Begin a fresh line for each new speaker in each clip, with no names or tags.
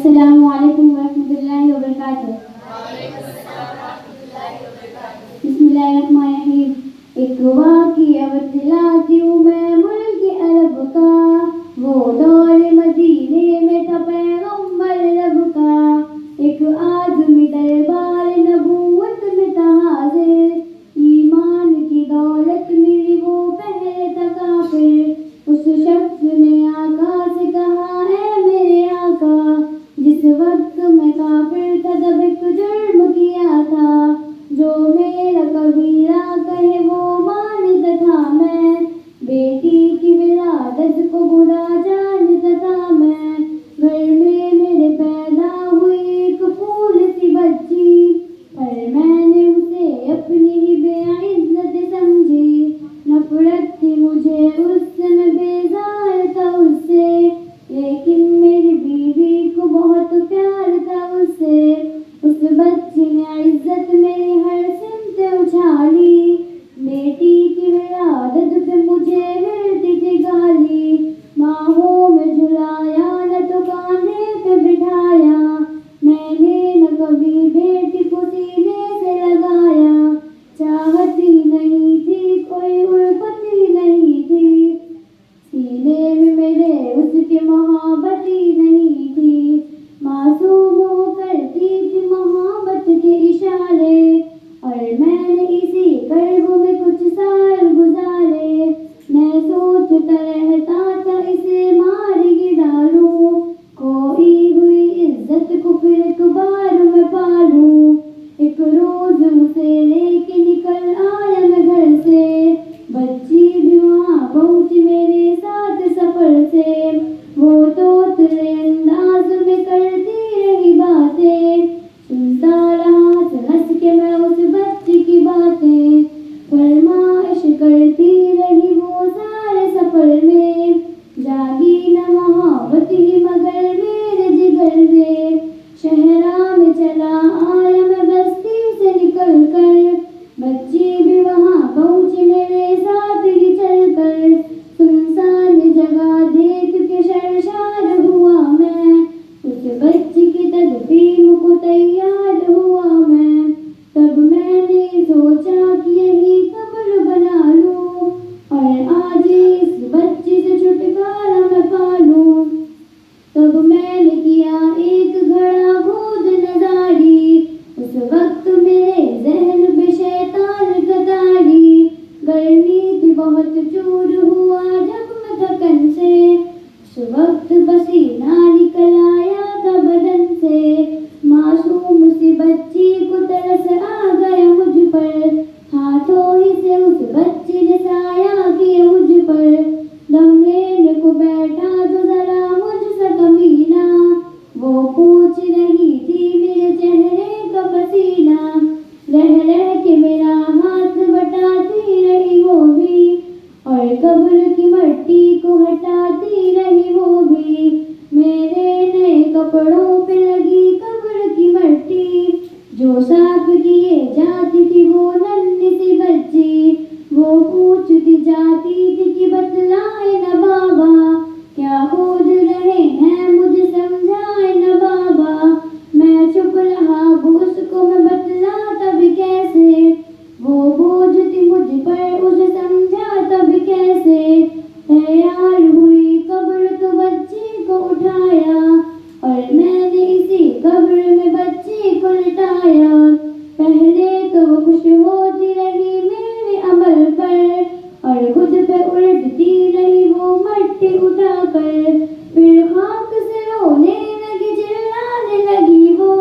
अस्सलामु अलैकुम वरहमतुल्लाहि वबरकातुहू। बिस्मिल्लाहिर्रहमानिर्रहीम। एक वाक़िया बतलाती हूँ मैं मुल्क अरब का, वो दौर मदीने में था पैगंबर रब का। एक आदमी दरबार नबूवत में था हाज़िर, ईमान की दौलत मिली वो पहले था काफिर। उस शख्स ने आका से कहा, है मेरे आका, जिस वक्त मैं काफिर था तब एक जुर्म किया था, जो मेरा कबीरा कहे वो मानता था मैं। बेटी की विलादत को बुरा जानता था मैं। घर में मेरे पैदा हुई एक फूल सी बच्ची, पर मैंने उसे अपनी ही बेइज्जत समझी। नफरत थी मुझे उससे, मैं बेजार था उससे, लेकिन मेरी बीवी को बहुत प्यार था उससे। उस बच्ची ने इज्जत मेरी हर सिमत उछाली, बेटी की विलादत पे मुझे मिलती थी गाली। बाहों में झुलाया न तो कांधे पे बिठाया, मैंने न कभी बेटी को सीने से लगाया। चाहती नहीं थी कोई उल्फती नहीं थी, सीने में मेरे उसकी मोहब्बत ही नहीं थी। मासूम वो करती थी मोहब्बत के इशारे, और मैंने इसी कर्ब में कुछ साल गुजारे। मैं सोचता रहता था इसे मार ही डालूं, खोई हुई इज्जत को फिर एक बार मैं पालूं। एक रोज उसे लेके निकल आया मैं घर से, बच्ची भी वहाँ पहुंची मेरे साथ सफर से। वो तो तेरे अंदाज में करती रही बातें, सुनता रहा हंस के मैं उस बच्ची की बातें। फरमाइश करती रही वो सारे सफर में, जागी न मोहब्बत ही मगर मेरे जिगर में। शहरा में चला आया मैं बस्ती से निकल कर, बच्ची भी वहाँ पहुंची मेरे साथ ही चल कर। सुनसान जगह देख के शर्मसार हुआ मैं, उस बच्ची की तदफीन को तैयार हुआ मैं। तब मैंने सोचा कि यही कब्र बना लूं, और आज इस बच्ची से छुटकारा मैं पालूं। तब मैंने किया एक घड़ा खुद नजारी, उस वक्त मेरे जहन पे शैतान कतारी। गर्मी थी बहुत चूर हुआ जब मैं थकन से, उस वक्त पसीना निकल आया था बदन से। मासूम सी बच्ची को तरस आ गया मुझ पर, हाथों ही से उस बच्ची ने साया किया मुझ पर। दम लेने को बैठा जो जरा मुझसे कमीना, वो पूछ रही थी मेरे चेहरे का पसीना। रह रह के मेरा हाथ बटाती रही वो भी, और कब्र की मट्टी को हटाती रही वो भी। मेरे नए कपड़ों पे लगी कब्र की मट्टी, जो साफ किए जाती थी वो नन्ही सी बच्ची। वो पूछती जाती थी कि बतलाए न बाबा, क्या खोज रहे हैं मुझे समझाए न बाबा। मैं चुप रहा उसको मैं बतलाता भी कैसे, वो बोझती मुझ पर उसे समझाता भी कैसे। तैयार हुई कब्र तो बच्ची को उठाया, और मैंने इसी कब्र में बच्ची को लिटाया। पहले तो वो खुश होती रही मेरे अमल पर, और खुद पे उलटती रही वो मट्टी उठाकर। फिर खाक से रोने लगी, चिल्लाने लगी वो,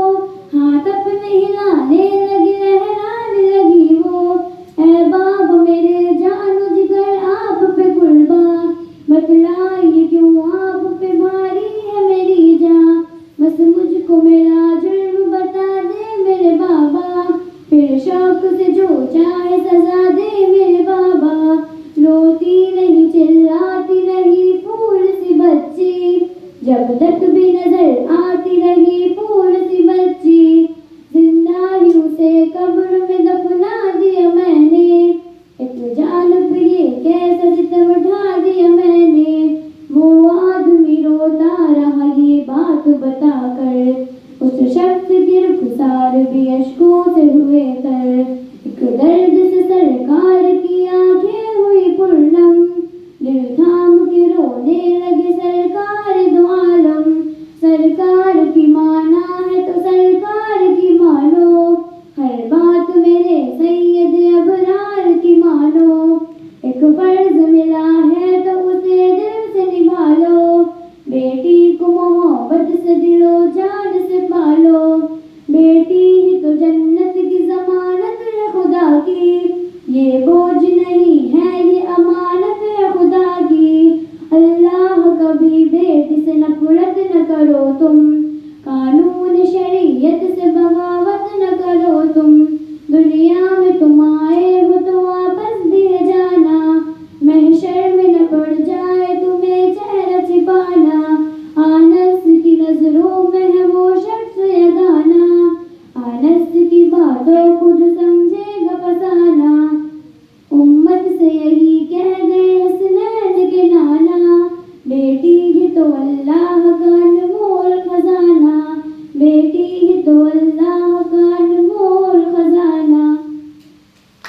हाथ अपने हिलाने लगी, लहराने लगी वो। ऐ बाप मेरे जानो जिगर आप पे कुर्बान, बतलाइए क्यों आप पे भारी है मेरी जान। बस मुझको मेरा जुर्म बता दे मेरे बाबा, फिर शौक से जो चाहे सजा दे मेरे बाबा। रोती रही चिल्लाती रही फूल सी बच्ची, जब तक भी नजर आती रही फूल सी बच्ची। जिंदा ही उसे कब्र में दफना दिया मैंने, एक जान पे ये कैसा सितम ढा दिया मैंने। वो आदमी रोता रहा ये बात बताकर, मोहब्बत से दिल